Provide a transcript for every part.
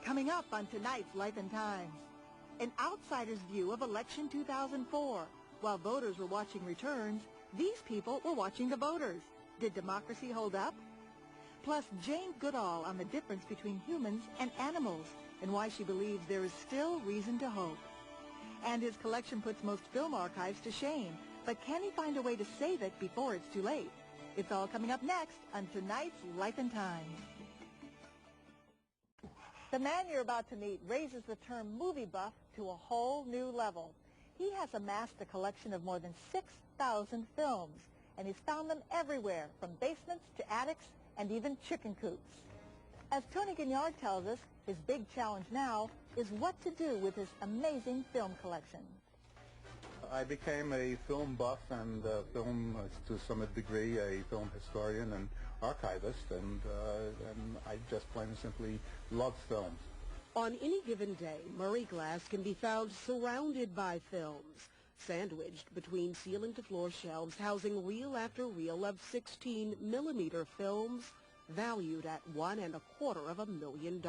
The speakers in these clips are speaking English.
Coming up on tonight's Life and Times, an outsider's view of election 2004. While voters were watching returns, these people were watching the voters. Did democracy hold up? Plus, Jane Goodall on the difference between humans and animals and why she believes there is still reason to hope. And his collection puts most film archives to shame, but can he find a way to save it before it's too late? It's all coming up next on tonight's Life and Times. The man you're about to meet raises the term movie buff to a whole new level. He has amassed a collection of more than 6,000 films, and he's found them everywhere, from basements to attics and even chicken coops. As Tony Guignard tells us, his big challenge now is what to do with his amazing film collection. I became a film buff and to some degree, a film historian and archivist, and I just plain and simply love films. On any given day, Murray Glass can be found surrounded by films, sandwiched between ceiling-to-floor shelves housing reel after reel of 16-millimeter films valued at $1.25 million.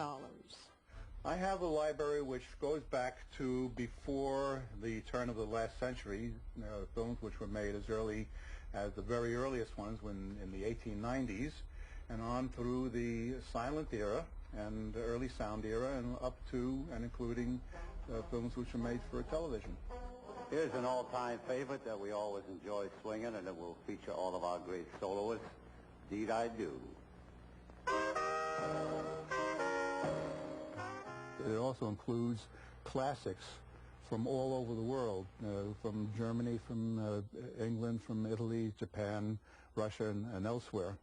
I have a library which goes back to before the turn of the last century, films which were made as early as the very earliest ones in the 1890s, and on through the silent era and the early sound era, and up to and including films which were made for television. Here's an all-time favorite that we always enjoy swinging, and it will feature all of our great soloists. Indeed I Do. It also includes classics from all over the world, from Germany, from England, from Italy, Japan, Russia, and elsewhere.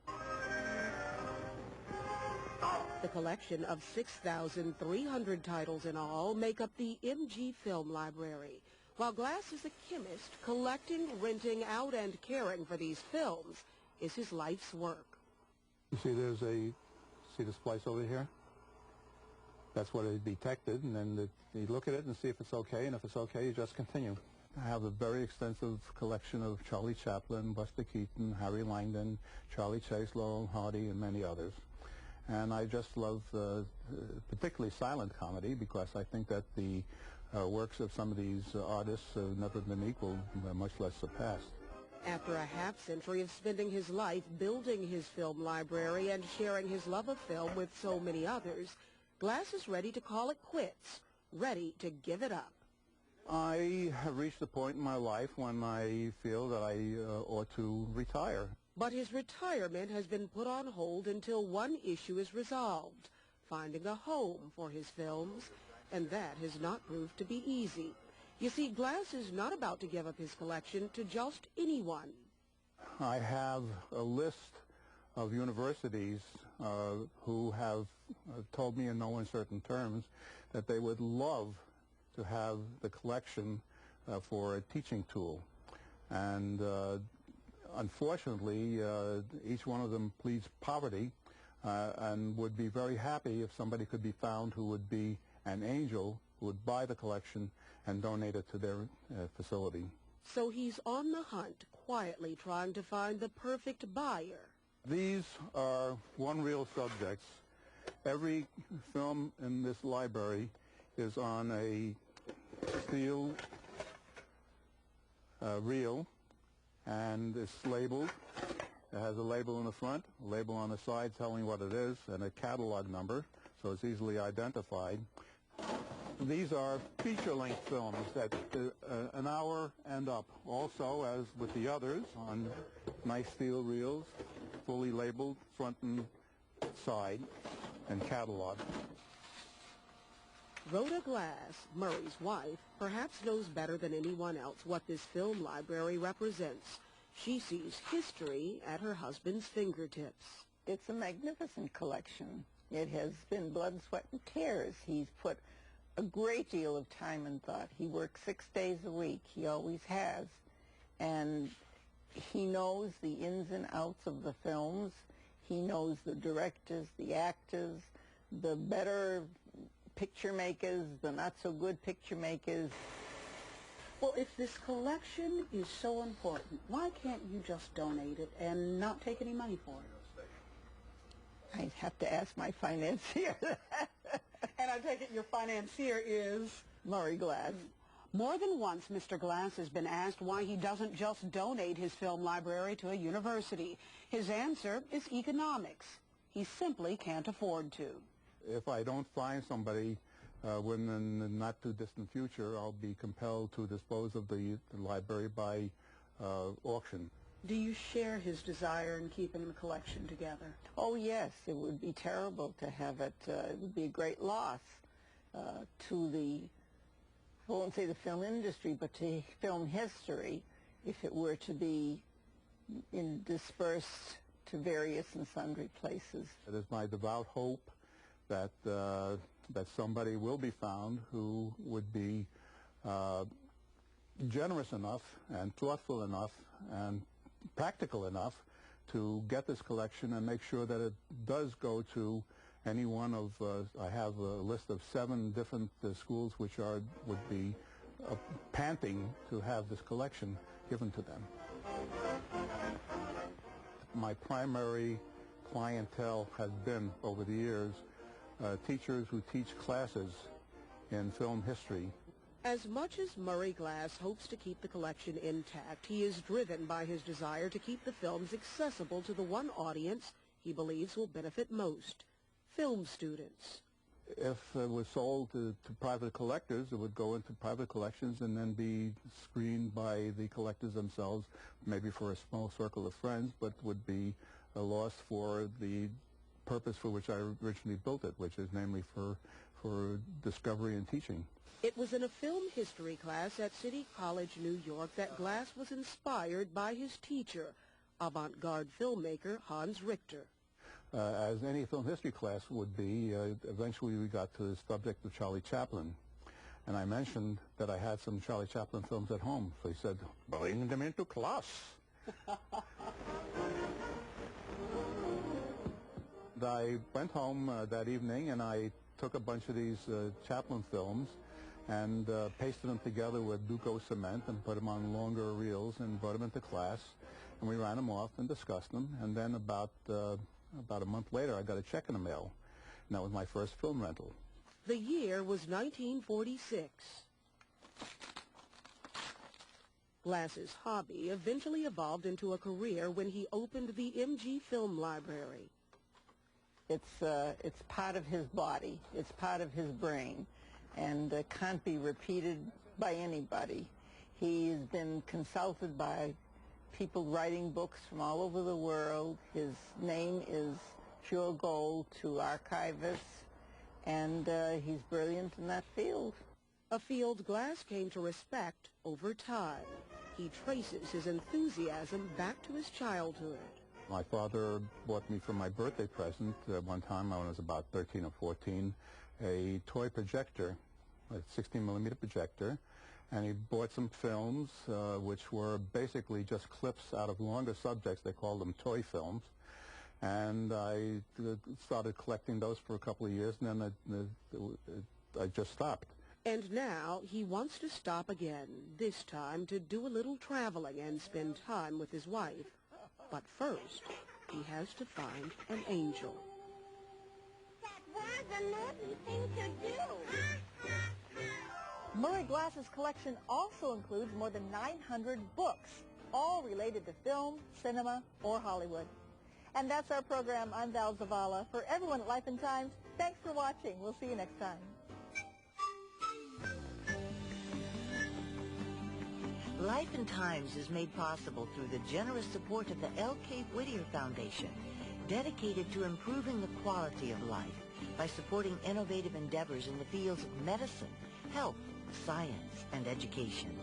The collection of 6,300 titles in all make up the EmGee Film Library. While Glass is a chemist, collecting, renting out, and caring for these films is his life's work. You see, see the splice over here? That's what it detected, and then you look at it and see if it's okay, and if it's okay, you just continue. I have a very extensive collection of Charlie Chaplin, Buster Keaton, Harry Langdon, Charlie Chase, Laurel and Hardy, and many others. And I just love particularly silent comedy, because I think that the works of some of these artists have never been equaled, much less surpassed. After a half-century of spending his life building his film library and sharing his love of film with so many others, Glass is ready to call it quits, ready to give it up. I have reached a point in my life when I feel that I ought to retire. But his retirement has been put on hold until one issue is resolved, finding a home for his films, and that has not proved to be easy. You see, Glass is not about to give up his collection to just anyone. I have a list of universities who have told me in no uncertain terms that they would love to have the collection for a teaching tool. And unfortunately, each one of them pleads poverty and would be very happy if somebody could be found who would be an angel who would buy the collection and donate it to their facility. So he's on the hunt, quietly trying to find the perfect buyer. These are one-reel subjects. Every film in this library is on a steel reel, and it's labeled. It has a label in the front, a label on the side telling what it is, and a catalog number, so it's easily identified. These are feature-length films that an hour and up. Also, as with the others, on nice steel reels, fully labeled front and side, and catalog. Rhoda Glass, Murray's wife, perhaps knows better than anyone else what this film library represents. She sees history at her husband's fingertips. It's a magnificent collection. It has been blood, sweat, and tears. He's put a great deal of time and thought. He works 6 days a week. He always has. And he knows the ins and outs of the films. He knows the directors, the actors, the better picture makers, the not-so-good picture makers. Well, if this collection is so important, why can't you just donate it and not take any money for it? I'd have to ask my financier. And I take it your financier is Murray Glass. More than once, Mr. Glass has been asked why he doesn't just donate his film library to a university. His answer is economics. He simply can't afford to. If I don't find somebody within the not-too-distant future, I'll be compelled to dispose of the library by auction. Do you share his desire in keeping the collection together? Oh, yes. It would be terrible to have it. It would be a great loss to the, I won't say the film industry, but to film history if it were to be dispersed to various and sundry places. It is my devout hope that that somebody will be found who would be generous enough and thoughtful enough and practical enough to get this collection and make sure that it does go to any one of, I have a list of 7 different schools which would be panting to have this collection given to them. My primary clientele has been, over the years, teachers who teach classes in film history. As much as Murray Glass hopes to keep the collection intact, he is driven by his desire to keep the films accessible to the one audience he believes will benefit most, film students. If it was sold to private collectors, it would go into private collections and then be screened by the collectors themselves, maybe for a small circle of friends, but would be a loss for the purpose for which I originally built it, which is namely for discovery and teaching. It was in a film history class at City College, New York, that Glass was inspired by his teacher, avant-garde filmmaker Hans Richter. As any film history class would be, eventually we got to the subject of Charlie Chaplin. And I mentioned that I had some Charlie Chaplin films at home. So he said, bring them into class. I went home that evening and I took a bunch of these Chaplin films and pasted them together with Duco cement and put them on longer reels and brought them into class. And we ran them off and discussed them. And then about a month later, I got a check in the mail. And that was my first film rental. The year was 1946. Glass's hobby eventually evolved into a career when he opened the EmGee Film Library. It's part of his body. It's part of his brain, and can't be repeated by anybody. He's been consulted by people writing books from all over the world. His name is pure gold to archivists, and he's brilliant in that field. A field Glass came to respect over time. He traces his enthusiasm back to his childhood. My father bought me for my birthday present one time when I was about 13 or 14 a toy projector, a 16-millimeter projector, and he bought some films which were basically just clips out of longer subjects. They called them toy films. And I started collecting those for a couple of years, and then I just stopped. And now he wants to stop again, this time to do a little traveling and spend time with his wife. But first, he has to find an angel. That was a naughty thing to do. Murray Glass's collection also includes more than 900 books, all related to film, cinema, or Hollywood. And that's our program. I'm Val Zavala. For everyone at Life and Times, thanks for watching. We'll see you next time. Life and Times is made possible through the generous support of the L. Cape Whittier Foundation, dedicated to improving the quality of life by supporting innovative endeavors in the fields of medicine, health, science, and education.